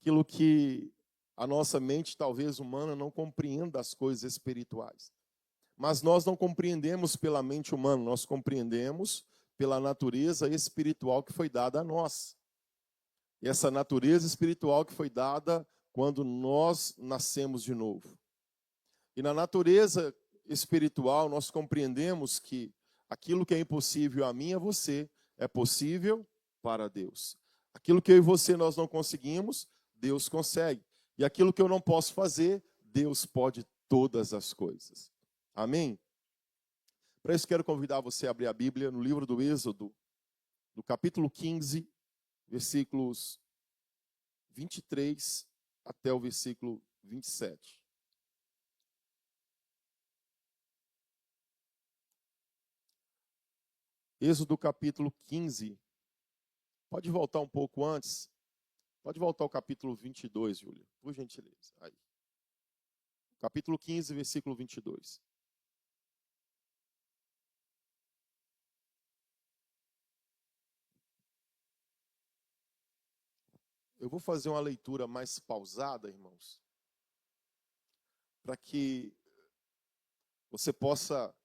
aquilo que a nossa mente, talvez humana, não compreenda as coisas espirituais. Mas nós não compreendemos pela mente humana, nós compreendemos pela natureza espiritual que foi dada a nós. E essa natureza espiritual que foi dada quando nós nascemos de novo. E na natureza espiritual, nós compreendemos que aquilo que é impossível a mim e a você é possível para Deus. Aquilo que eu e você nós não conseguimos, Deus consegue. E aquilo que eu não posso fazer, Deus pode todas as coisas. Amém? Para isso, quero convidar você a abrir a Bíblia no livro do Êxodo, no capítulo 15, versículos 23 até o versículo 27. Êxodo capítulo 15. Pode voltar um pouco antes? Pode voltar ao capítulo 22, Júlia, por gentileza. Aí. Capítulo 15, versículo 22. Eu vou fazer uma leitura mais pausada, irmãos, para que você possa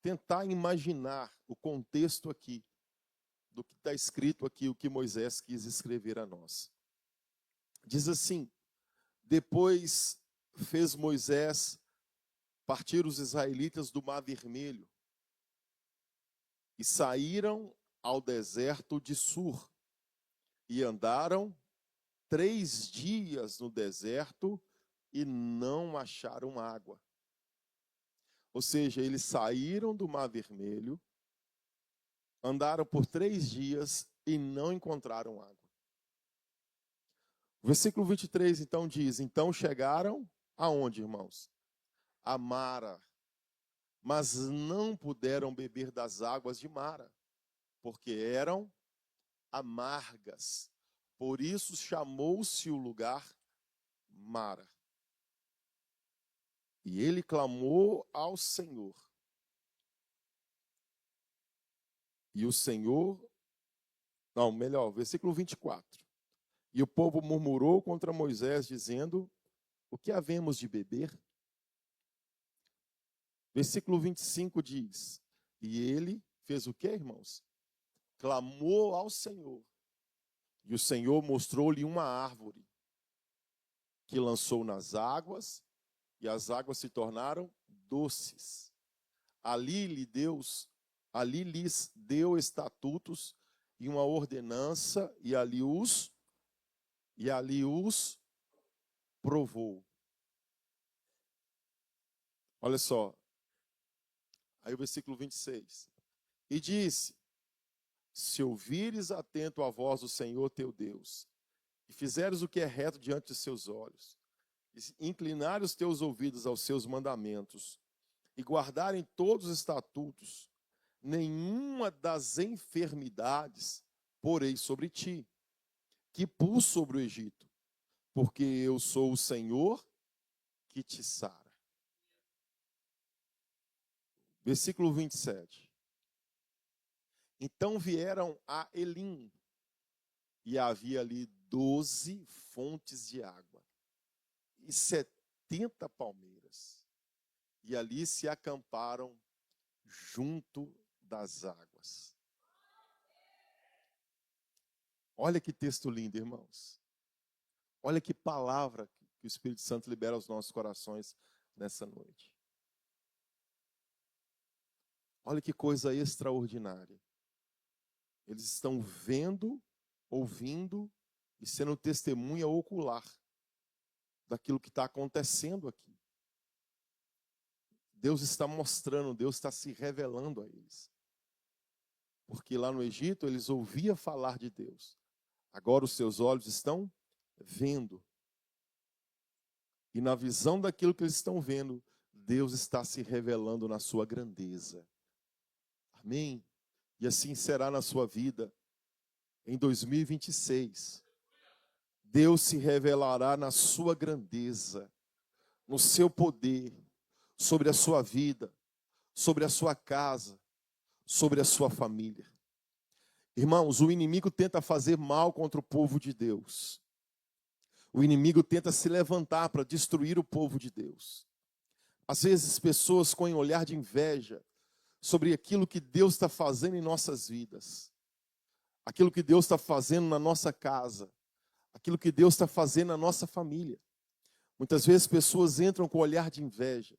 tentar imaginar o contexto aqui, do que está escrito aqui, o que Moisés quis escrever a nós. Diz assim: depois fez Moisés partir os israelitas do Mar Vermelho e saíram ao deserto de Sur e andaram 3 dias no deserto e não acharam água. Ou seja, eles saíram do Mar Vermelho, andaram por 3 dias e não encontraram água. O versículo 23, então, diz: então chegaram aonde, irmãos? A Mara. Mas não puderam beber das águas de Mara, porque eram amargas. Por isso chamou-se o lugar Mara. E ele clamou ao Senhor. E o Senhor, não, melhor, versículo 24. E o povo murmurou contra Moisés, dizendo: o que havemos de beber? Versículo 25 diz: e ele fez o que, irmãos? Clamou ao Senhor. E o Senhor mostrou-lhe uma árvore que lançou nas águas, e as águas se tornaram doces. Ali lhes deu estatutos e uma ordenança, e ali os provou. Olha só. Aí o versículo 26. E disse: se ouvires atento a voz do Senhor teu Deus, e fizeres o que é reto diante de seus olhos, e inclinares os teus ouvidos aos seus mandamentos, e guardarem todos os estatutos, nenhuma das enfermidades porei sobre ti, que pus sobre o Egito, porque eu sou o Senhor que te sara. Versículo 27. Então vieram a Elim, e havia ali 12 fontes de água, e 70 palmeiras, e ali se acamparam junto das águas. Olha que texto lindo, irmãos. Olha que palavra que o Espírito Santo libera aos nossos corações nessa noite. Olha que coisa extraordinária. Eles estão vendo, ouvindo e sendo testemunha ocular daquilo que está acontecendo aqui. Deus está mostrando, Deus está se revelando a eles. Porque lá no Egito eles ouviam falar de Deus. Agora os seus olhos estão vendo. E na visão daquilo que eles estão vendo, Deus está se revelando na sua grandeza. Amém? E assim será na sua vida em 2026. Deus se revelará na sua grandeza, no seu poder, sobre a sua vida, sobre a sua casa, sobre a sua família. Irmãos, o inimigo tenta fazer mal contra o povo de Deus. O inimigo tenta se levantar para destruir o povo de Deus. Às vezes, pessoas com um olhar de inveja sobre aquilo que Deus está fazendo em nossas vidas, aquilo que Deus está fazendo na nossa casa, aquilo que Deus está fazendo na nossa família. Muitas vezes, pessoas entram com um olhar de inveja,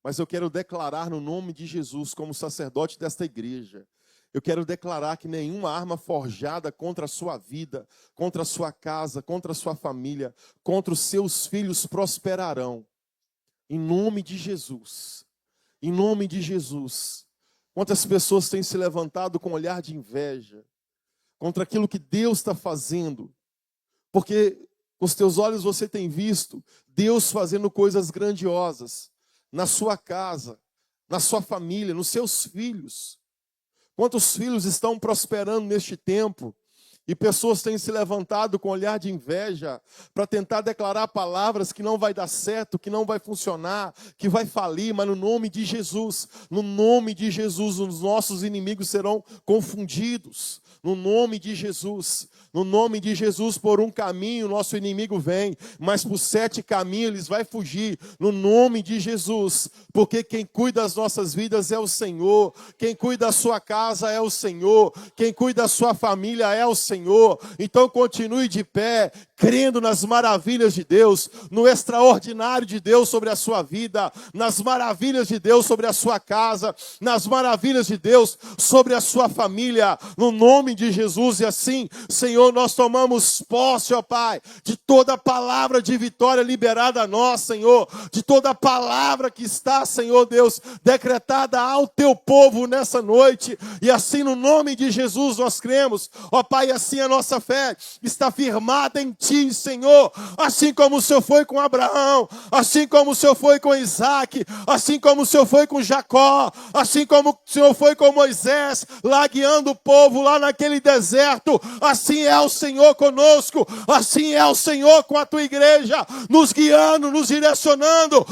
mas eu quero declarar no nome de Jesus, como sacerdote desta igreja, eu quero declarar que nenhuma arma forjada contra a sua vida, contra a sua casa, contra a sua família, contra os seus filhos prosperarão. Em nome de Jesus. Em nome de Jesus. Quantas pessoas têm se levantado com um olhar de inveja contra aquilo que Deus está fazendo? Porque com os teus olhos você tem visto Deus fazendo coisas grandiosas na sua casa, na sua família, nos seus filhos. Quantos filhos estão prosperando neste tempo? E pessoas têm se levantado com olhar de inveja para tentar declarar palavras que não vai dar certo, que não vai funcionar, que vai falir, mas no nome de Jesus, os nossos inimigos serão confundidos. No nome de Jesus, por um caminho nosso inimigo vem, mas por 7 caminhos eles vai fugir. No nome de Jesus, porque quem cuida das nossas vidas é o Senhor, quem cuida da sua casa é o Senhor, quem cuida da sua família é o Senhor. Então continue de pé, crendo nas maravilhas de Deus, no extraordinário de Deus sobre a sua vida, nas maravilhas de Deus sobre a sua casa, nas maravilhas de Deus sobre a sua família, no nome de Jesus. E assim, Senhor, nós tomamos posse, ó Pai, de toda palavra de vitória liberada a nós, Senhor, de toda palavra que está, Senhor Deus, decretada ao teu povo nessa noite. E assim, no nome de Jesus, nós cremos, ó Pai, assim a nossa fé está firmada em Ti, Senhor, assim como o Senhor foi com Abraão, assim como o Senhor foi com Isaac, assim como o Senhor foi com Jacó, assim como o Senhor foi com Moisés, lá guiando o povo lá naquele deserto. Assim é o Senhor conosco, assim é o Senhor com a Tua igreja, nos guiando, nos direcionando,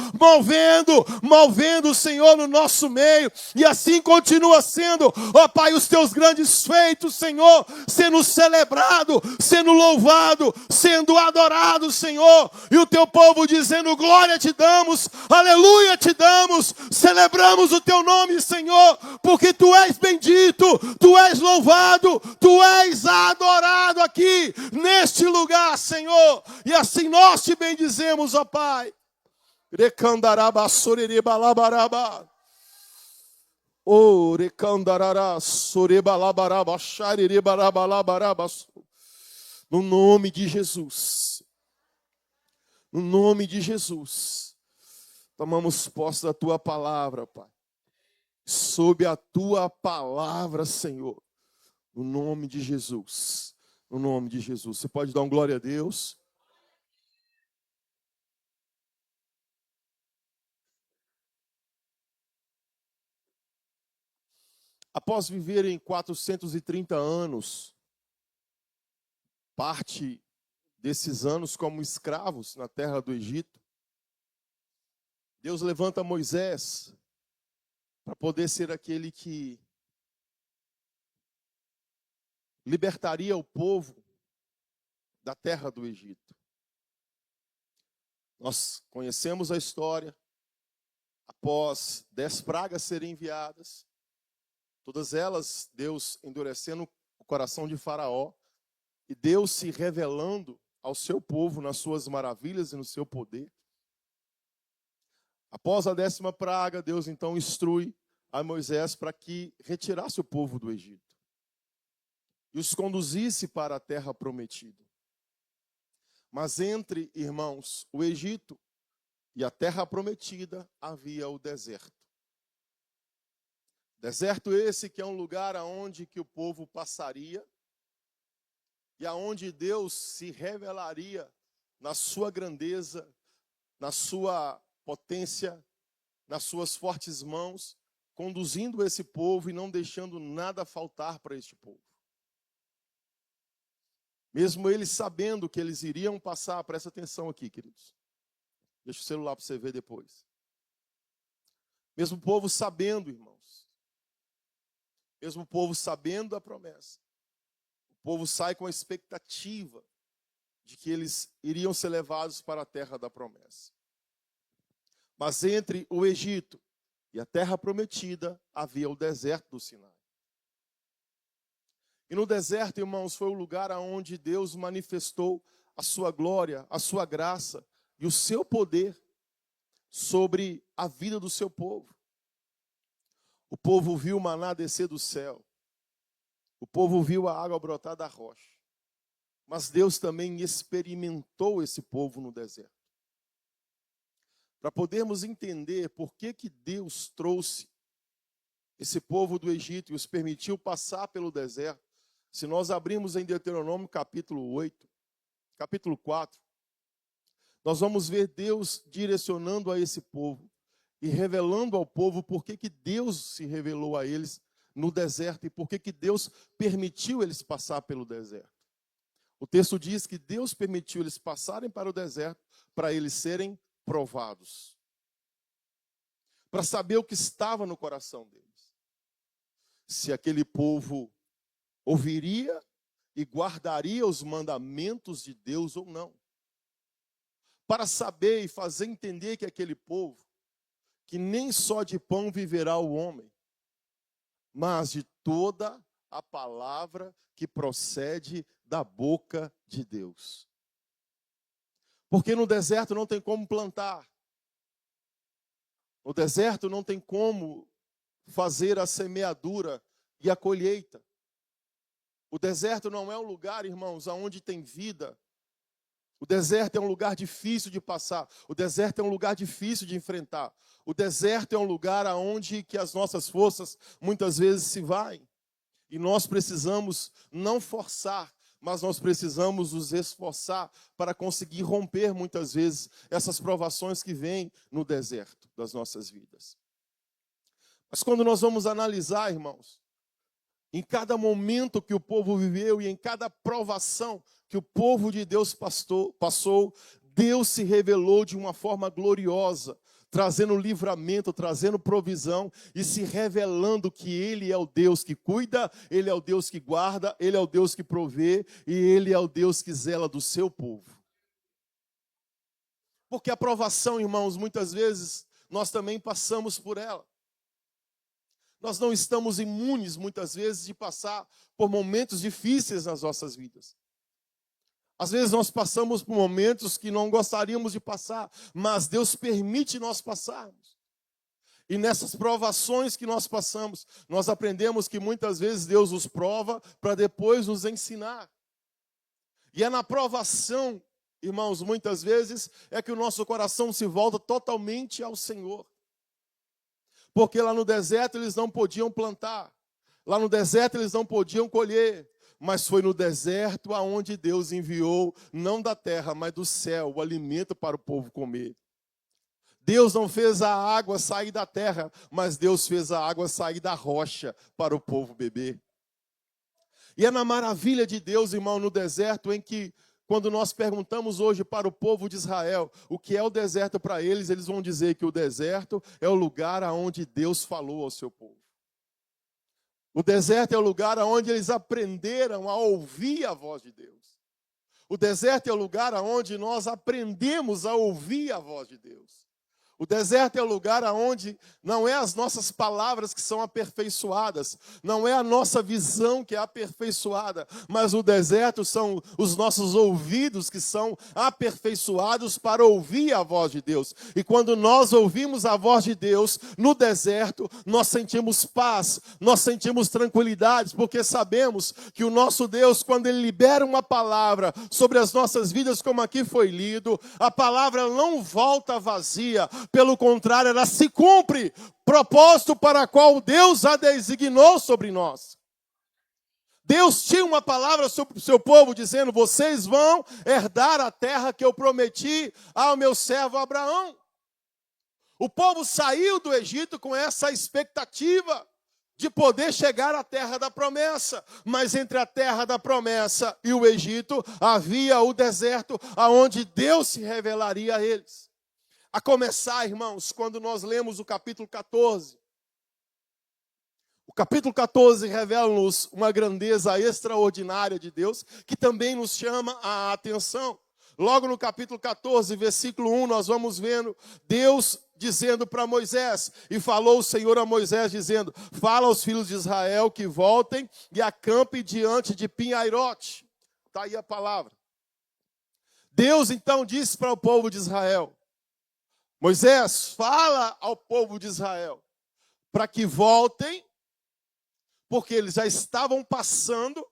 movendo o Senhor no nosso meio. E assim continua sendo, ó Pai, os Teus grandes feitos, Senhor, sendo celebrado, sendo louvado, sendo adorado, Senhor, e o teu povo dizendo: glória te damos, aleluia te damos, celebramos o teu nome, Senhor, porque tu és bendito, tu és louvado, tu és adorado aqui, neste lugar, Senhor, e assim nós te bendizemos, ó Pai. Oh, recandarará, sorebalabaraba, xarerebarabalabaraba. No nome de Jesus. No nome de Jesus. Tomamos posse da Tua palavra, Pai. Sob a Tua palavra, Senhor. No nome de Jesus. No nome de Jesus. Você pode dar um glória a Deus? Após viverem 430 anos, parte desses anos como escravos na terra do Egito, Deus levanta Moisés para poder ser aquele que libertaria o povo da terra do Egito. Nós conhecemos a história. Após 10 pragas serem enviadas, todas elas Deus endurecendo o coração de Faraó, e Deus se revelando ao seu povo nas suas maravilhas e no seu poder. Após a 10ª praga, Deus então instrui a Moisés para que retirasse o povo do Egito e os conduzisse para a terra prometida. Mas entre, irmãos, o Egito e a terra prometida havia o deserto. Deserto esse que é um lugar aonde que o povo passaria e aonde Deus se revelaria na sua grandeza, na sua potência, nas suas fortes mãos, conduzindo esse povo e não deixando nada faltar para este povo. Mesmo eles sabendo que eles iriam passar, presta atenção aqui, queridos. Deixa o celular para você ver depois. Mesmo o povo sabendo, irmãos. Mesmo o povo sabendo da promessa. O povo sai com a expectativa de que eles iriam ser levados para a terra da promessa. Mas entre o Egito e a terra prometida havia o deserto do Sinai. E no deserto, irmãos, foi o lugar onde Deus manifestou a sua glória, a sua graça e o seu poder sobre a vida do seu povo. O povo viu o maná descer do céu. O povo viu a água brotar da rocha. Mas Deus também experimentou esse povo no deserto. Para podermos entender por que Deus trouxe esse povo do Egito e os permitiu passar pelo deserto, se nós abrirmos em Deuteronômio capítulo 8, capítulo 4, nós vamos ver Deus direcionando a esse povo e revelando ao povo por que Deus se revelou a eles no deserto e por que Deus permitiu eles passar pelo deserto. O texto diz que Deus permitiu eles passarem para o deserto para eles serem provados, para saber o que estava no coração deles. Se aquele povo ouviria e guardaria os mandamentos de Deus ou não. Para saber e fazer entender que aquele povo, que nem só de pão viverá o homem, mas de toda a palavra que procede da boca de Deus. Porque no deserto não tem como plantar. No deserto não tem como fazer a semeadura e a colheita. O deserto não é um lugar, irmãos, onde tem vida. O deserto é um lugar difícil de passar. O deserto é um lugar difícil de enfrentar. O deserto é um lugar onde que as nossas forças muitas vezes se vai. E nós precisamos não forçar, mas nós precisamos nos esforçar para conseguir romper muitas vezes essas provações que vêm no deserto das nossas vidas. Mas quando nós vamos analisar, irmãos, em cada momento que o povo viveu e em cada provação que o povo de Deus passou, Deus se revelou de uma forma gloriosa, trazendo livramento, trazendo provisão e se revelando que Ele é o Deus que cuida, Ele é o Deus que guarda, Ele é o Deus que provê e Ele é o Deus que zela do seu povo. Porque a provação, irmãos, muitas vezes nós também passamos por ela. Nós não estamos imunes, muitas vezes, de passar por momentos difíceis nas nossas vidas. Às vezes nós passamos por momentos que não gostaríamos de passar, mas Deus permite nós passarmos. E nessas provações que nós passamos, nós aprendemos que muitas vezes Deus nos prova para depois nos ensinar. E é na provação, irmãos, muitas vezes, é que o nosso coração se volta totalmente ao Senhor. Porque lá no deserto eles não podiam plantar, lá no deserto eles não podiam colher, mas foi no deserto aonde Deus enviou, não da terra, mas do céu, o alimento para o povo comer. Deus não fez a água sair da terra, mas Deus fez a água sair da rocha para o povo beber. E é na maravilha de Deus, irmão, no deserto, em que quando nós perguntamos hoje para o povo de Israel o que é o deserto para eles, eles vão dizer que o deserto é o lugar aonde Deus falou ao seu povo. O deserto é o lugar onde eles aprenderam a ouvir a voz de Deus. O deserto é o lugar onde nós aprendemos a ouvir a voz de Deus. O deserto é o lugar onde não é as nossas palavras que são aperfeiçoadas, não é a nossa visão que é aperfeiçoada, mas o deserto são os nossos ouvidos que são aperfeiçoados para ouvir a voz de Deus. E quando nós ouvimos a voz de Deus no deserto, nós sentimos paz, nós sentimos tranquilidade, porque sabemos que o nosso Deus, quando Ele libera uma palavra sobre as nossas vidas, como aqui foi lido, a palavra não volta vazia. Pelo contrário, ela se cumpre, propósito para o qual Deus a designou sobre nós. Deus tinha uma palavra sobre o seu povo, dizendo: vocês vão herdar a terra que eu prometi ao meu servo Abraão. O povo saiu do Egito com essa expectativa de poder chegar à terra da promessa. Mas entre a terra da promessa e o Egito havia o deserto, aonde Deus se revelaria a eles. A começar, irmãos, quando nós lemos o capítulo 14. O capítulo 14 revela-nos uma grandeza extraordinária de Deus, que também nos chama a atenção. Logo no capítulo 14, versículo 1, nós vamos vendo Deus dizendo para Moisés, e falou o Senhor a Moisés, dizendo: fala aos filhos de Israel que voltem e acampem diante de Pinhairote. Está aí a palavra. Deus então disse para o povo de Israel: Moisés, fala ao povo de Israel para que voltem, porque eles já estavam passando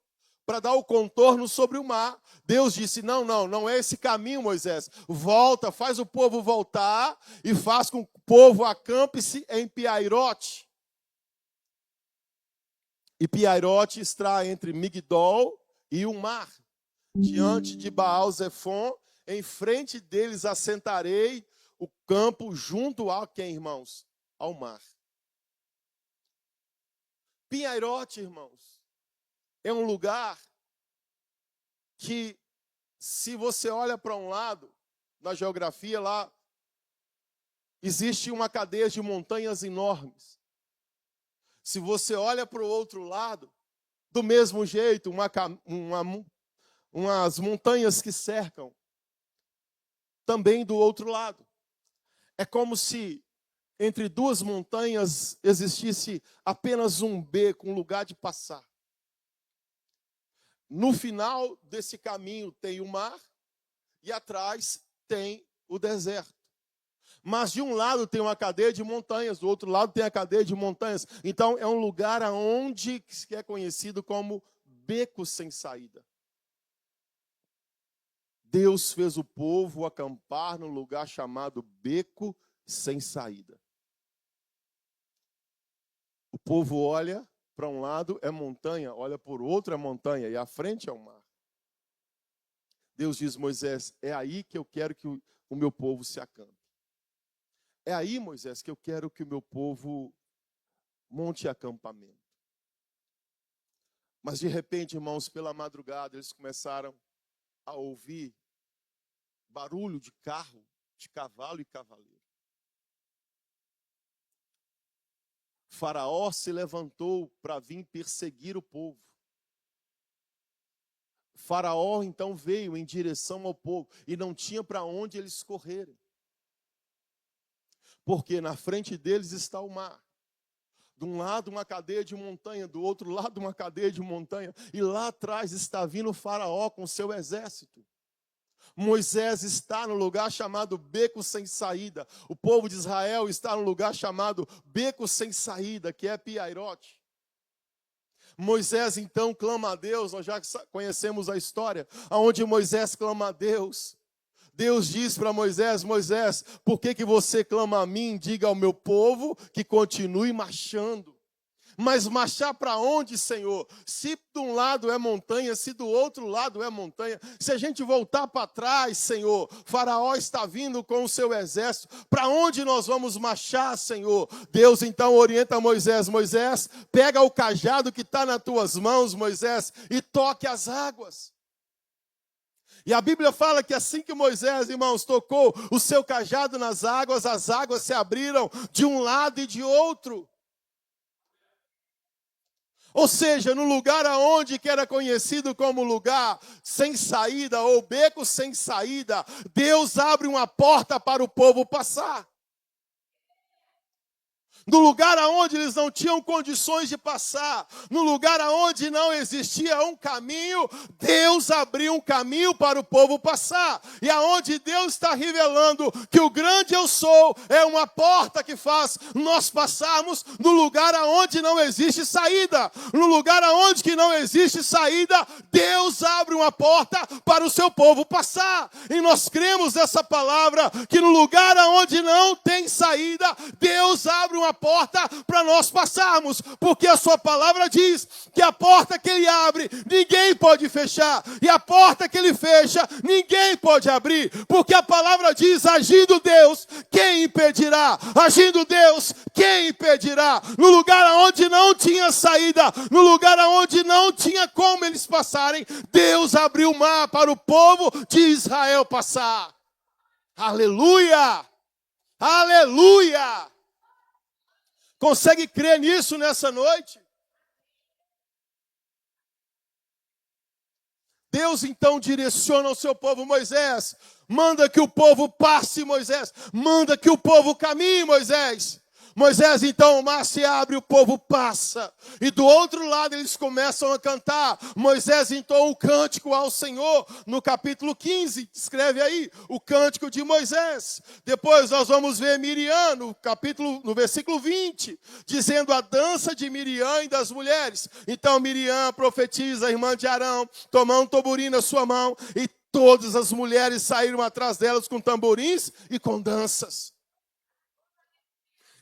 para dar o contorno sobre o mar. Deus disse: não é esse caminho, Moisés. Volta, faz o povo voltar e faz com que o povo acampe-se em Piairote. E Piairote está entre Migdol e o mar, diante de Baal-Zefon. Em frente deles assentarei o campo junto a quem, irmãos? Ao mar. Pinhairote, irmãos, é um lugar que, se você olha para um lado, na geografia lá, existe uma cadeia de montanhas enormes. Se você olha para o outro lado, do mesmo jeito, umas montanhas que cercam, também do outro lado. É como se entre duas montanhas existisse apenas um beco, um lugar de passar. No final desse caminho tem o mar e atrás tem o deserto. Mas de um lado tem uma cadeia de montanhas, do outro lado tem a cadeia de montanhas. Então é um lugar onde é conhecido como beco sem saída. Deus fez o povo acampar num lugar chamado beco sem saída. O povo olha para um lado é montanha, olha por outro é montanha, e à frente é o mar. Deus diz: Moisés, é aí que eu quero que o meu povo se acampe. É aí, Moisés, que eu quero que o meu povo monte acampamento. Mas de repente, irmãos, pela madrugada, eles começaram a ouvir barulho de carro, de cavalo e cavaleiro. Faraó se levantou para vir perseguir o povo. Faraó então veio em direção ao povo e não tinha para onde eles correrem. Porque na frente deles está o mar. De um lado uma cadeia de montanha, do outro lado uma cadeia de montanha. E lá atrás está vindo o Faraó com seu exército. Moisés está no lugar chamado Beco Sem Saída. O povo de Israel está no lugar chamado Beco Sem Saída, que é Piairote. Moisés então clama a Deus, nós já conhecemos a história, onde Moisés clama a Deus. Deus diz para Moisés: Moisés, por que você clama a mim? Diga ao meu povo que continue marchando. Mas marchar para onde, Senhor? Se de um lado é montanha, se do outro lado é montanha. Se a gente voltar para trás, Senhor, Faraó está vindo com o seu exército. Para onde nós vamos marchar, Senhor? Deus então orienta Moisés: Moisés, pega o cajado que está nas tuas mãos, Moisés, e toque as águas. E a Bíblia fala que assim que Moisés, irmãos, tocou o seu cajado nas águas, as águas se abriram de um lado e de outro. Ou seja, no lugar aonde que era conhecido como lugar sem saída ou beco sem saída, Deus abre uma porta para o povo passar. No lugar aonde eles não tinham condições de passar, no lugar aonde não existia um caminho, Deus abriu um caminho para o povo passar. E aonde Deus está revelando que o grande eu sou é uma porta que faz nós passarmos no lugar aonde não existe saída. No lugar aonde que não existe saída, Deus abre uma porta para o seu povo passar. E nós cremos nessa palavra, que no lugar aonde não tem saída, Deus abre uma porta para nós passarmos, porque a sua palavra diz que a porta que ele abre, ninguém pode fechar, e a porta que ele fecha, ninguém pode abrir, porque a palavra diz: agindo Deus, quem impedirá? Agindo Deus, quem impedirá? No lugar onde não tinha saída, no lugar onde não tinha como eles passarem, Deus abriu o mar para o povo de Israel passar. Aleluia! Aleluia! Consegue crer nisso nessa noite? Deus então direciona ao seu povo: Moisés, manda que o povo passe, Moisés. Manda que o povo caminhe, Moisés. Moisés, então, o mar se abre, o povo passa. E do outro lado eles começam a cantar. Moisés entoou o cântico ao Senhor, no capítulo 15. Escreve aí, o cântico de Moisés. Depois nós vamos ver Miriam, no versículo 20, dizendo a dança de Miriam e das mulheres. Então Miriam profetiza, a irmã de Arão, tomando um tamborim na sua mão. E todas as mulheres saíram atrás delas com tamborins e com danças.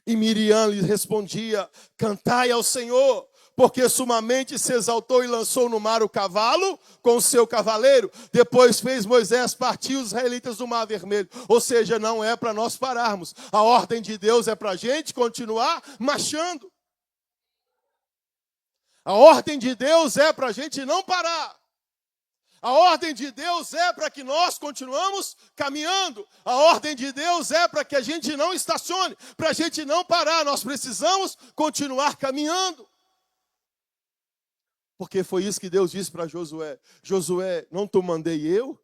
E Miriam lhe respondia: cantai ao Senhor, porque sumamente se exaltou e lançou no mar o cavalo com o seu cavaleiro. Depois fez Moisés partir os israelitas do mar vermelho. Ou seja, não é para nós pararmos. A ordem de Deus é para a gente continuar marchando. A ordem de Deus é para a gente não parar. A ordem de Deus é para que nós continuamos caminhando. A ordem de Deus é para que a gente não estacione, para a gente não parar. Nós precisamos continuar caminhando. Porque foi isso que Deus disse para Josué. Josué, não te mandei eu?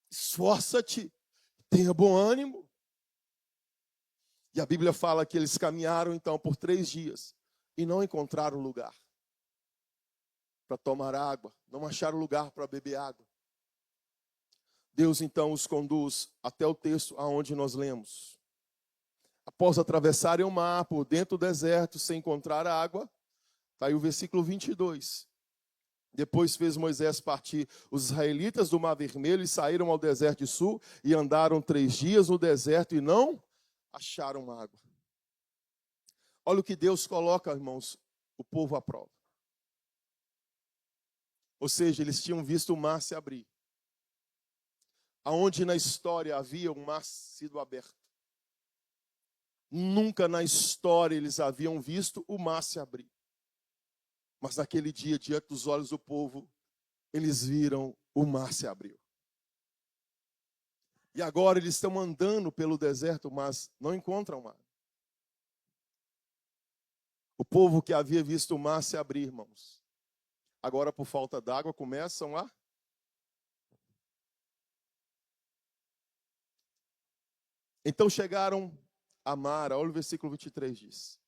Esforça-te, tenha bom ânimo. E a Bíblia fala que eles caminharam então por 3 dias e não encontraram lugar para tomar água, não acharam lugar para beber água. Deus então os conduz até o texto aonde nós lemos. Após atravessarem o mar por dentro do deserto sem encontrar água, está aí o versículo 22. Depois fez Moisés partir os israelitas do mar vermelho e saíram ao deserto de Sul e andaram 3 dias no deserto e não acharam água. Olha o que Deus coloca, irmãos, o povo à prova. Ou seja, eles tinham visto o mar se abrir. Aonde na história havia um mar sido aberto. Nunca na história eles haviam visto o mar se abrir. Mas naquele dia, diante dos olhos do povo, eles viram o mar se abrir. E agora eles estão andando pelo deserto, mas não encontram mar. O povo que havia visto o mar se abrir, irmãos, agora por falta d'água começam a... Então chegaram a Mara, olha o versículo 23 diz.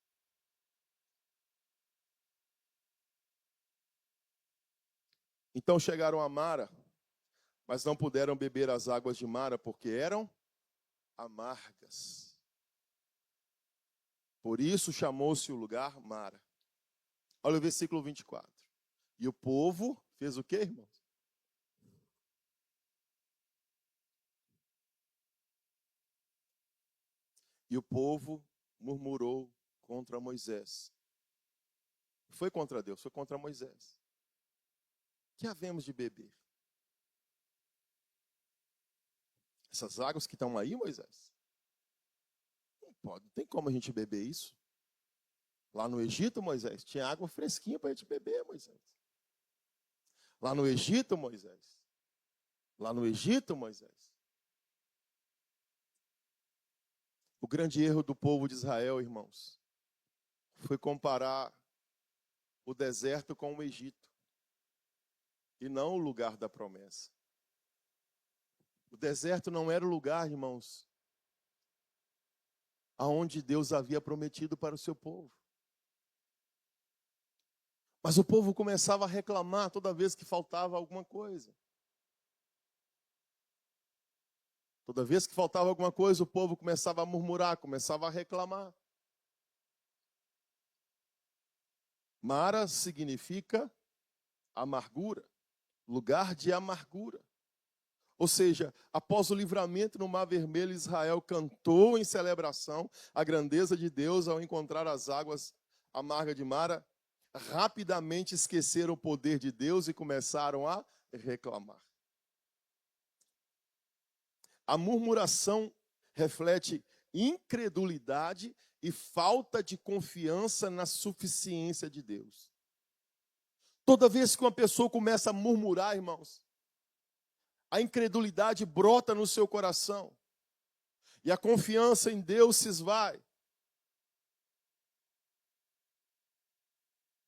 Então chegaram a Mara, mas não puderam beber as águas de Mara, porque eram amargas. Por isso chamou-se o lugar Mara. Olha o versículo 24. E o povo fez o quê, irmãos? E o povo murmurou contra Moisés. Não foi contra Deus, foi contra Moisés. Que havemos de beber? Essas águas que estão aí, Moisés? Não pode, não tem como a gente beber isso. Lá no Egito, Moisés, tinha água fresquinha para a gente beber, Moisés. Lá no Egito, Moisés. Lá no Egito, Moisés. O grande erro do povo de Israel, irmãos, foi comparar o deserto com o Egito. E não o lugar da promessa. O deserto não era o lugar, irmãos, aonde Deus havia prometido para o seu povo. Mas o povo começava a reclamar toda vez que faltava alguma coisa. Toda vez que faltava alguma coisa, o povo começava a murmurar, começava a reclamar. Mara significa amargura, lugar de amargura. Ou seja, após o livramento no Mar Vermelho, Israel cantou em celebração a grandeza de Deus ao encontrar as águas amargas de Mara. Rapidamente esqueceram o poder de Deus e começaram a reclamar. A murmuração reflete incredulidade e falta de confiança na suficiência de Deus. Toda vez que uma pessoa começa a murmurar, irmãos, a incredulidade brota no seu coração e a confiança em Deus se esvai.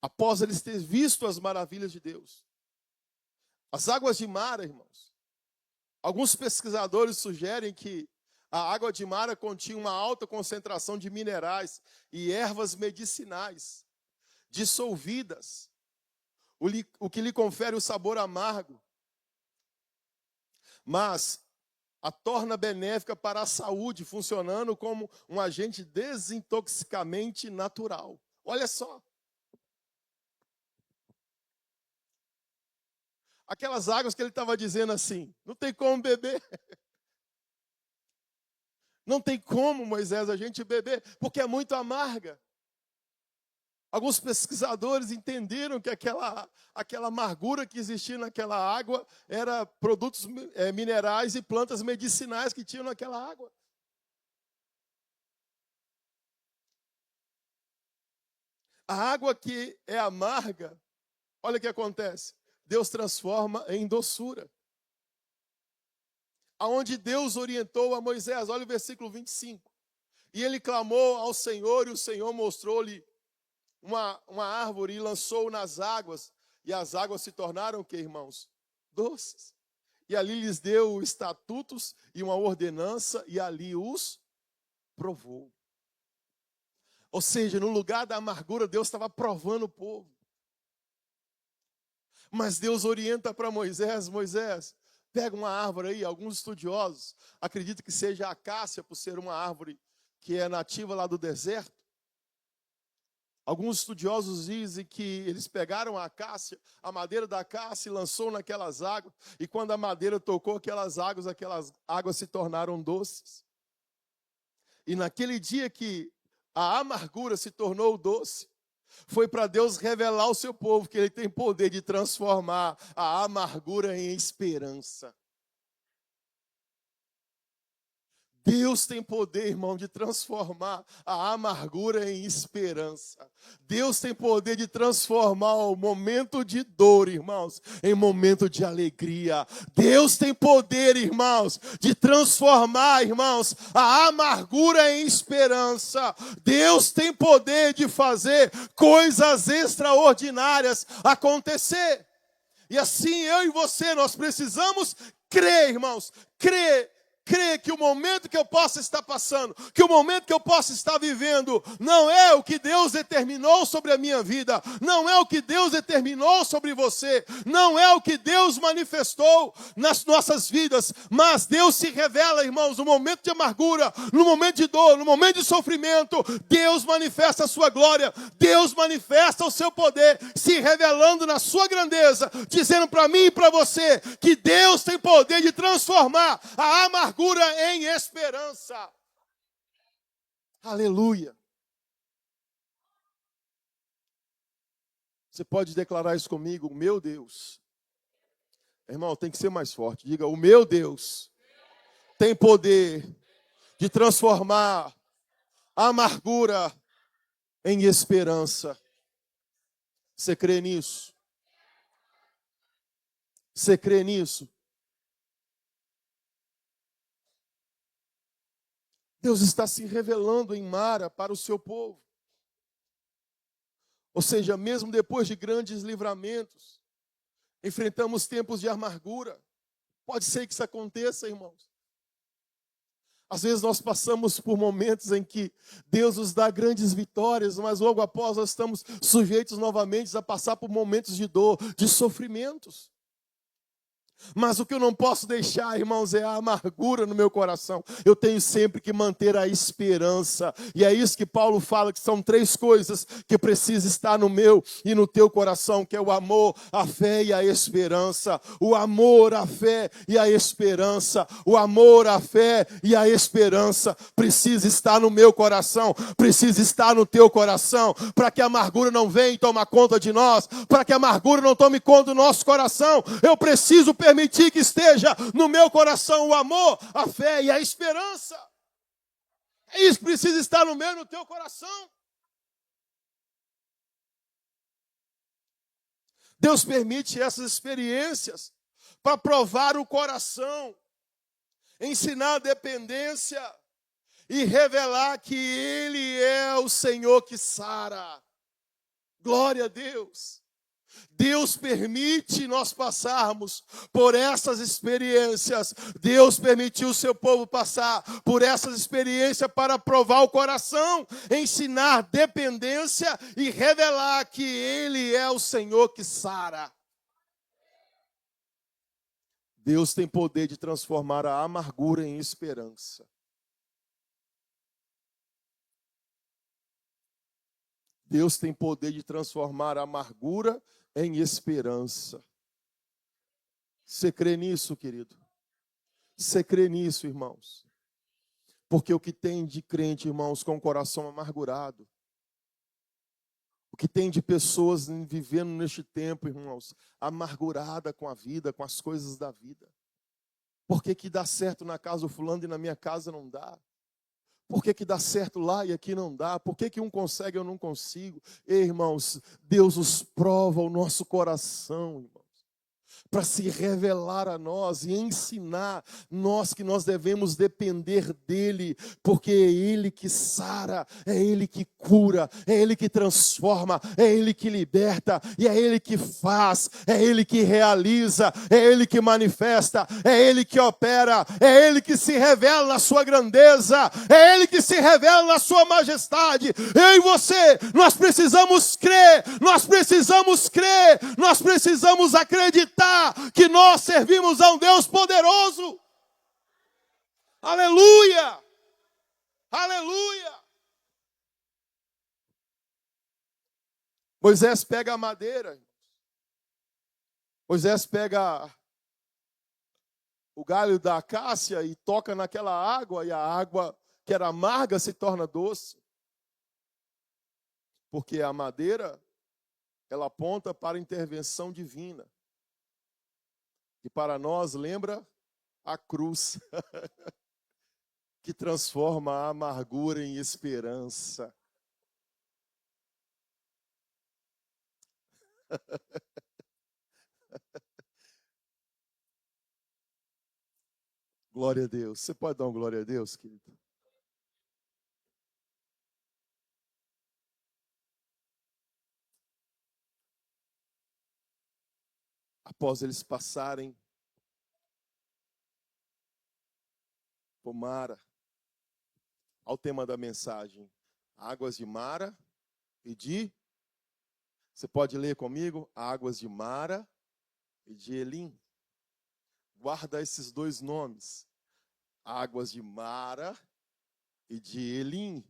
Após eles terem visto as maravilhas de Deus, As águas de Mara, irmãos, alguns pesquisadores sugerem que a água de Mara continha uma alta concentração de minerais e ervas medicinais dissolvidas, o que lhe confere o sabor amargo, mas a torna benéfica para a saúde, funcionando como um agente desintoxicamente natural. Olha só. Aquelas águas que ele estava dizendo assim, não tem como beber. Não tem como, Moisés, a gente beber, porque é muito amarga. Alguns pesquisadores entenderam que aquela amargura que existia naquela água era produtos minerais e plantas medicinais que tinham naquela água. A água que é amarga, olha o que acontece. Deus transforma em doçura. Aonde Deus orientou a Moisés, olha o versículo 25. E ele clamou ao Senhor, e o Senhor mostrou-lhe uma árvore e lançou nas águas, e as águas se tornaram o que, irmãos? Doces. E ali lhes deu estatutos e uma ordenança, e ali os provou. Ou seja, no lugar da amargura, Deus estava provando o povo. Mas Deus orienta para Moisés, pega uma árvore aí, alguns estudiosos acreditam que seja a acácia, por ser uma árvore que é nativa lá do deserto. Alguns estudiosos dizem que eles pegaram a acácia, a madeira da acácia e lançou naquelas águas, e quando a madeira tocou aquelas águas se tornaram doces. E naquele dia que a amargura se tornou doce, foi para Deus revelar ao seu povo que Ele tem poder de transformar a amargura em esperança. Deus tem poder, irmão, de transformar a amargura em esperança. Deus tem poder de transformar o momento de dor, irmãos, em momento de alegria. Deus tem poder, irmãos, de transformar, irmãos, a amargura em esperança. Deus tem poder de fazer coisas extraordinárias acontecer. E assim eu e você, nós precisamos crer, irmãos, crer que o momento que eu possa estar passando, que o momento que eu possa estar vivendo, não é o que Deus determinou sobre a minha vida, não é o que Deus determinou sobre você, não é o que Deus manifestou nas nossas vidas, mas Deus se revela, irmãos, no momento de amargura, no momento de dor, no momento de sofrimento, Deus manifesta a sua glória, Deus manifesta o seu poder, se revelando na sua grandeza, dizendo para mim e para você, que Deus tem poder de transformar a amargura em esperança. Aleluia. Você pode declarar isso comigo? O meu Deus. Irmão, tem que ser mais forte. Diga, o meu Deus tem poder de transformar a amargura em esperança. Você crê nisso? Você crê nisso? Deus está se revelando em Mara para o seu povo. Ou seja, mesmo depois de grandes livramentos, enfrentamos tempos de amargura. Pode ser que isso aconteça, irmãos. Às vezes nós passamos por momentos em que Deus nos dá grandes vitórias, mas logo após nós estamos sujeitos novamente a passar por momentos de dor, de sofrimentos. Mas o que eu não posso deixar, irmãos, é a amargura no meu coração. Eu tenho sempre que manter a esperança. E é isso que Paulo fala, que são 3 coisas que precisam estar no meu e no teu coração, que é o amor, a fé e a esperança. O amor, a fé e a esperança. O amor, a fé e a esperança precisa estar no meu coração, precisa estar no teu coração, para que a amargura não venha e tome conta de nós, para que a amargura não tome conta do nosso coração. Eu preciso permitir que esteja no meu coração o amor, a fé e a esperança. Isso precisa estar no meu e no teu coração. Deus permite essas experiências para provar o coração, ensinar a dependência e revelar que Ele é o Senhor que sara. Glória a Deus. Deus permite nós passarmos por essas experiências. Deus permitiu o seu povo passar por essas experiências para provar o coração, ensinar dependência e revelar que Ele é o Senhor que sara. Deus tem poder de transformar a amargura em esperança. Deus tem poder de transformar a amargura em esperança. Você crê nisso, querido? Você crê nisso, irmãos? Porque o que tem de crente, irmãos, com o coração amargurado, o que tem de pessoas vivendo neste tempo, irmãos, amargurada com a vida, com as coisas da vida. Por que dá certo na casa do fulano e na minha casa não dá? Por que dá certo lá e aqui não dá? Por que um consegue e eu não consigo? Ei, irmãos, Deus nos prova o nosso coração, irmãos, para se revelar a nós e ensinar nós que nós devemos depender dEle, porque é Ele que sara, é Ele que cura, é Ele que transforma, é Ele que liberta, e é Ele que faz, é Ele que realiza, é Ele que manifesta, é Ele que opera, é Ele que se revela na sua grandeza, é Ele que se revela na sua majestade. Eu e você, nós precisamos crer, nós precisamos acreditar que nós servimos a um Deus poderoso. Aleluia! Aleluia! Moisés pega a madeira. Moisés pega o galho da acácia e toca naquela água, e a água que era amarga se torna doce. Porque a madeira, ela aponta para a intervenção divina. E para nós lembra a cruz, que transforma a amargura em esperança. Glória a Deus. Você pode dar um glória a Deus, querido? Após eles passarem por Mara, ao tema da mensagem, águas de Mara e de... Você pode ler comigo? Águas de Mara e de Elim. Guarda esses dois nomes. Águas de Mara e de Elim.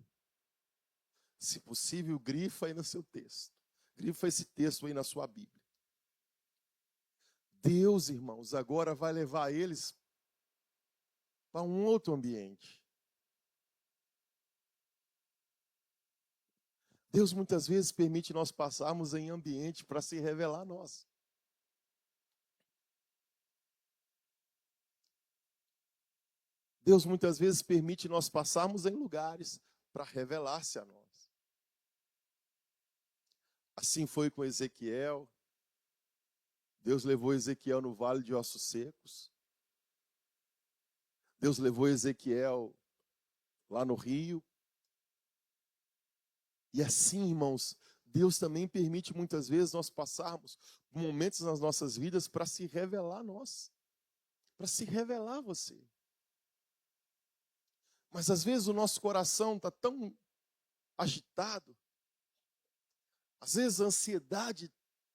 Se possível, grifa aí no seu texto. Grifa esse texto aí na sua Bíblia. Deus, irmãos, agora vai levar eles para um outro ambiente. Deus muitas vezes permite nós passarmos em ambiente para se revelar a nós. Deus muitas vezes permite nós passarmos em lugares para revelar-se a nós. Assim foi com Ezequiel. Deus levou Ezequiel no vale de ossos secos. Deus levou Ezequiel lá no rio. E assim, irmãos, Deus também permite muitas vezes nós passarmos momentos nas nossas vidas para se revelar a nós. Para se revelar a você. Mas às vezes o nosso coração está tão agitado. Às vezes a ansiedade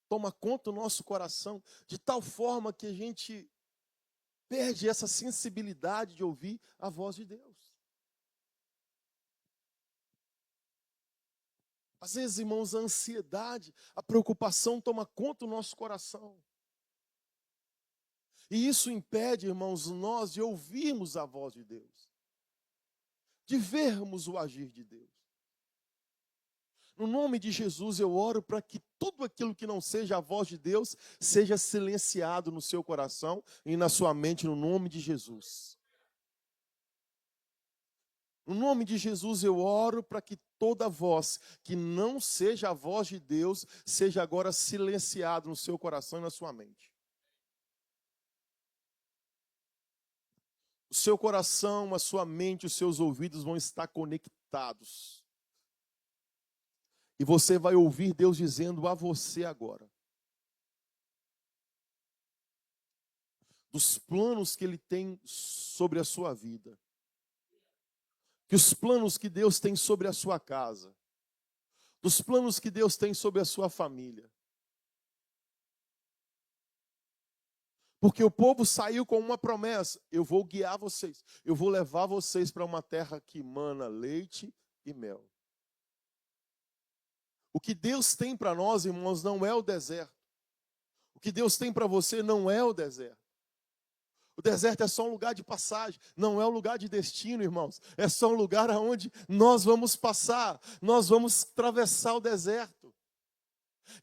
toma conta do nosso coração de tal forma que a gente perde essa sensibilidade de ouvir a voz de Deus. Às vezes, irmãos, a ansiedade, a preocupação toma conta do nosso coração. E isso impede, irmãos, nós de ouvirmos a voz de Deus. De vermos o agir de Deus. No nome de Jesus eu oro para que tudo aquilo que não seja a voz de Deus seja silenciado no seu coração e na sua mente, no nome de Jesus. No nome de Jesus eu oro para que toda voz que não seja a voz de Deus seja agora silenciado no seu coração e na sua mente. O seu coração, a sua mente, os seus ouvidos vão estar conectados. E você vai ouvir Deus dizendo a você agora: dos planos que Ele tem sobre a sua vida. Que os planos que Deus tem sobre a sua casa, dos planos que Deus tem sobre a sua família. Porque o povo saiu com uma promessa: eu vou guiar vocês, eu vou levar vocês para uma terra que mana leite e mel. O que Deus tem para nós, irmãos, não é o deserto. O que Deus tem para você não é o deserto. O deserto é só um lugar de passagem, não é um lugar de destino, irmãos. É só um lugar aonde nós vamos passar, nós vamos atravessar o deserto.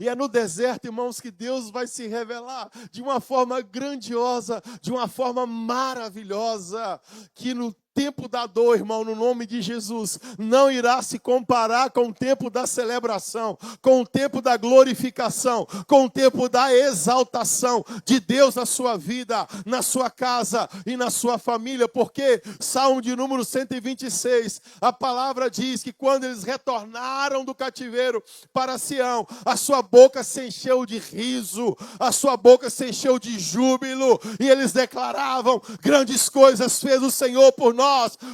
E é no deserto, irmãos, que Deus vai se revelar de uma forma grandiosa, de uma forma maravilhosa, que no tempo da dor, irmão, no nome de Jesus, não irá se comparar com o tempo da celebração, com o tempo da glorificação, com o tempo da exaltação de Deus na sua vida, na sua casa e na sua família, porque Salmo de número 126, a palavra diz que quando eles retornaram do cativeiro para Sião, a sua boca se encheu de riso, a sua boca se encheu de júbilo, e eles declaravam: grandes coisas fez o Senhor por nós,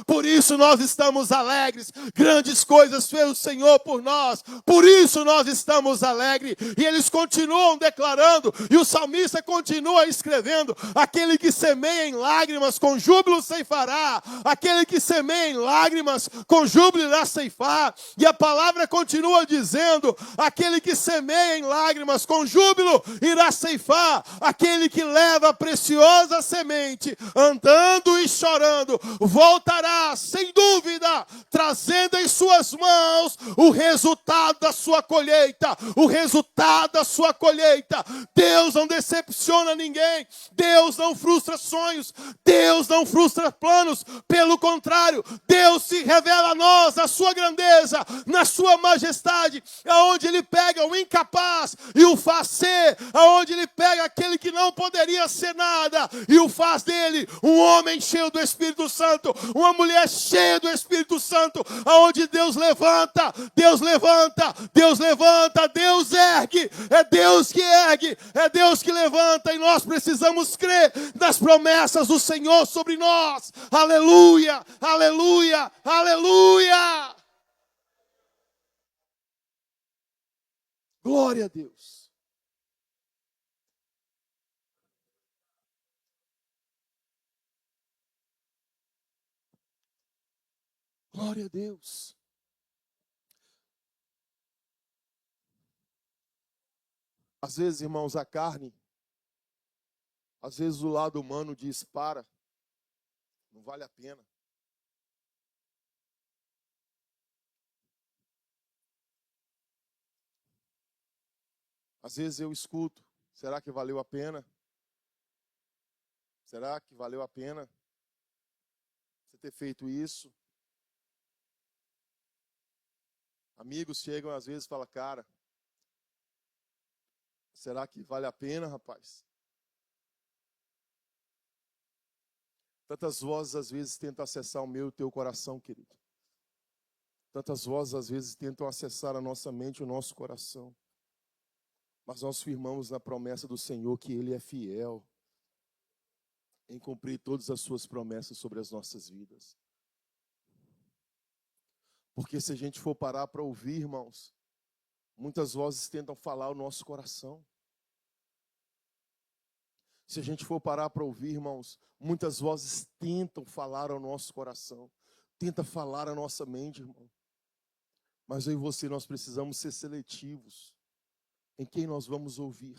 por isso nós estamos alegres. Grandes coisas fez o Senhor por nós, por isso nós estamos alegres. E eles continuam declarando, e o salmista continua escrevendo: aquele que semeia em lágrimas, com júbilo ceifará. Aquele que semeia em lágrimas, com júbilo irá ceifar. E a palavra continua dizendo: aquele que semeia em lágrimas, com júbilo irá ceifar. Aquele que leva a preciosa semente, andando e chorando, voltará, sem dúvida, trazendo em suas mãos o resultado da sua colheita. O resultado da sua colheita. Deus não decepciona ninguém. Deus não frustra sonhos. Deus não frustra planos. Pelo contrário, Deus se revela a nós, a sua grandeza, na sua majestade, aonde Ele pega o incapaz e o faz ser, aonde Ele pega aquele que não poderia ser nada e o faz dele um homem cheio do Espírito Santo, uma mulher cheia do Espírito Santo, aonde Deus levanta, Deus levanta, Deus levanta, Deus ergue, é Deus que ergue, é Deus que levanta, e nós precisamos crer nas promessas do Senhor sobre nós. Aleluia, aleluia, aleluia. Glória a Deus. Glória a Deus. Às vezes, irmãos, a carne, às vezes o lado humano diz: para, não vale a pena. Às vezes eu escuto: será que valeu a pena? Será que valeu a pena você ter feito isso? Amigos chegam às vezes e falam: cara, será que vale a pena, rapaz? Tantas vozes às vezes tentam acessar o meu e o teu coração, querido. Tantas vozes às vezes tentam acessar a nossa mente e o nosso coração. Mas nós firmamos na promessa do Senhor que Ele é fiel em cumprir todas as suas promessas sobre as nossas vidas. Porque se a gente for parar para ouvir, irmãos, muitas vozes tentam falar o nosso coração. Se a gente for parar para ouvir, irmãos, muitas vozes tentam falar ao nosso coração, tentam falar à nossa mente, irmão. Mas eu e você, nós precisamos ser seletivos em quem nós vamos ouvir.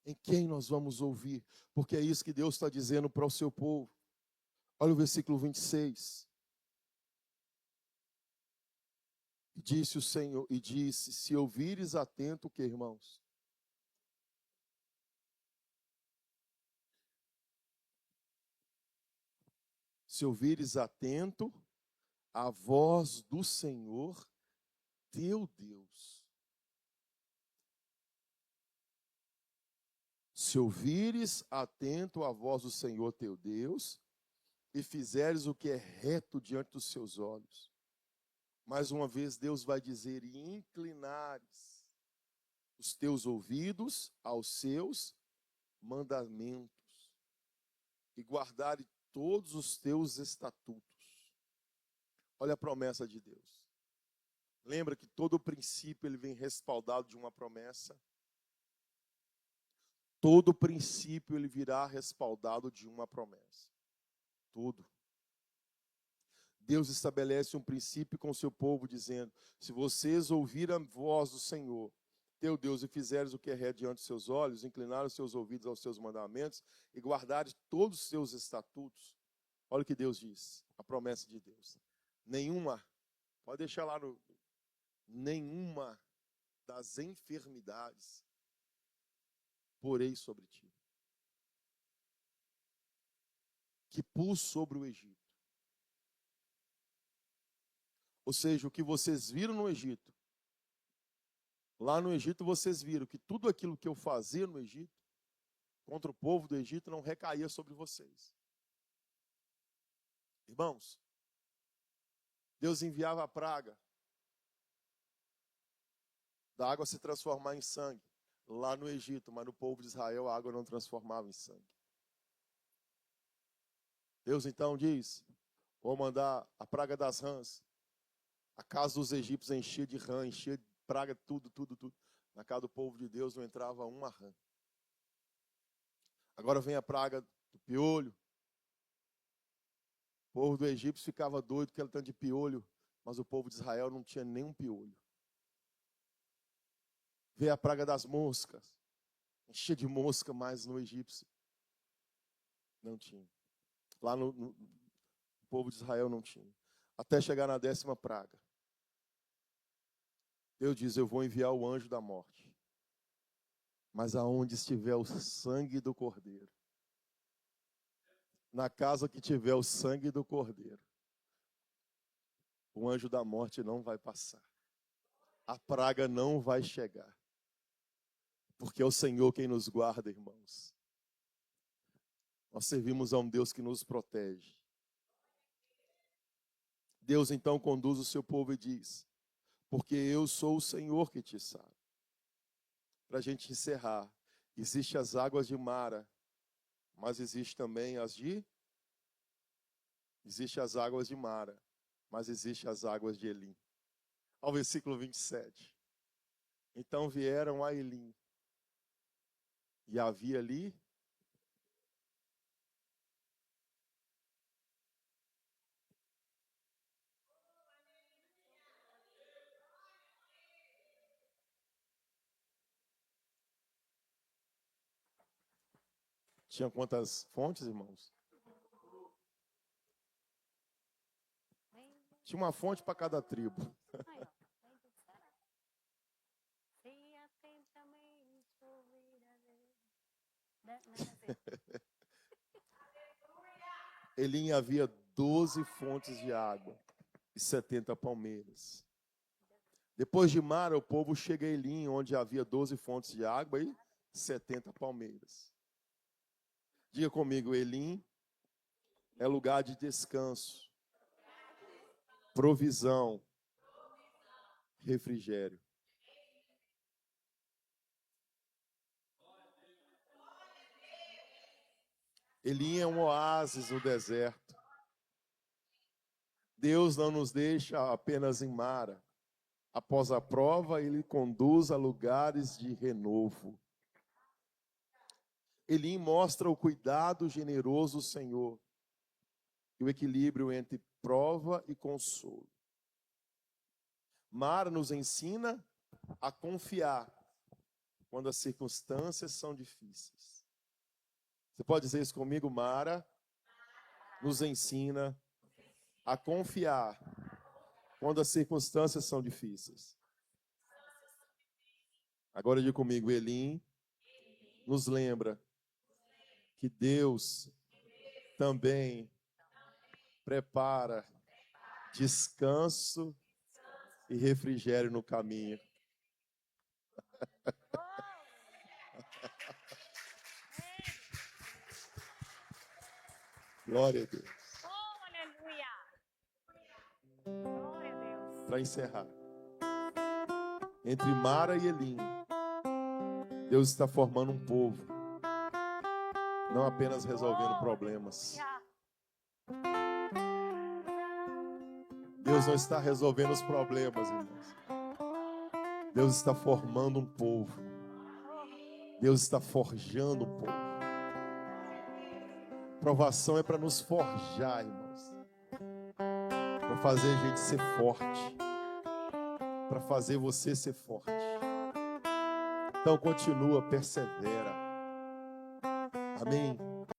Em quem nós vamos ouvir, porque é isso que Deus está dizendo para o seu povo. Olha o versículo 26. E disse o Senhor, e disse: se ouvires atento, o que, irmãos? Se ouvires atento a voz do Senhor, teu Deus. Se ouvires atento a voz do Senhor, teu Deus, e fizeres o que é reto diante dos seus olhos. Mais uma vez Deus vai dizer: e inclinares os teus ouvidos aos seus mandamentos e guardares todos os teus estatutos. Olha a promessa de Deus. Lembra que todo princípio ele vem respaldado de uma promessa? Todo princípio ele virá respaldado de uma promessa. Tudo. Deus estabelece um princípio com o seu povo, dizendo: se vocês ouvirem a voz do Senhor, teu Deus, e fizeres o que é reto diante dos seus olhos, inclinar os seus ouvidos aos seus mandamentos e guardares todos os seus estatutos. Olha o que Deus diz, a promessa de Deus. Nenhuma, pode deixar lá no... nenhuma das enfermidades porei sobre ti, que pus sobre o Egito. Ou seja, o que vocês viram no Egito, lá no Egito vocês viram que tudo aquilo que eu fazia no Egito, contra o povo do Egito, não recaía sobre vocês. Irmãos, Deus enviava a praga da água se transformar em sangue lá no Egito, mas no povo de Israel a água não transformava em sangue. Deus então diz: vou mandar a praga das rãs. A casa dos egípcios enchia de rã, enchia de praga, tudo. Na casa do povo de Deus não entrava uma rã. Agora vem a praga do piolho. O povo do Egito ficava doido com aquele tanto de piolho, mas o povo de Israel não tinha nenhum piolho. Veio a praga das moscas. Enchia de mosca, mas no egípcio não tinha. Lá no povo de Israel não tinha. Até chegar na 10ª praga. Deus diz: eu vou enviar o anjo da morte. Mas aonde estiver o sangue do cordeiro, na casa que tiver o sangue do cordeiro, o anjo da morte não vai passar. A praga não vai chegar. Porque é o Senhor quem nos guarda, irmãos. Nós servimos a um Deus que nos protege. Deus então conduz o seu povo e diz: porque eu sou o Senhor que te sara. Para a gente encerrar, existem as águas de Mara, mas existe também Existem as águas de Mara, mas existem as águas de Elim. Ao versículo 27. Então vieram a Elim, e havia ali tinha quantas fontes, irmãos? Tinha uma fonte para cada tribo. Elim havia 12 fontes de água e 70 palmeiras. Depois de Mara, o povo chega a Elim, onde havia 12 fontes de água e 70 palmeiras. Diga comigo: Elim é lugar de descanso, provisão, refrigério. Elim é um oásis no deserto. Deus não nos deixa apenas em Mara. Após a prova, Ele conduz a lugares de renovo. Elim mostra o cuidado generoso do Senhor e o equilíbrio entre prova e consolo. Mara nos ensina a confiar quando as circunstâncias são difíceis. Você pode dizer isso comigo? Mara nos ensina a confiar quando as circunstâncias são difíceis. Agora diga comigo: Elim nos lembra que Deus também prepara descanso e refrigério no caminho. Glória a Deus. Oh, aleluia. Glória a Deus. Para encerrar, entre Mara e Elim, Deus está formando um povo Não apenas resolvendo problemas. Deus não está resolvendo os problemas, irmãos. Deus está formando um povo. Deus está forjando um povo. Provação é para nos forjar, irmãos. Para fazer a gente ser forte. Para fazer você ser forte. Então continua, persevera. Amém.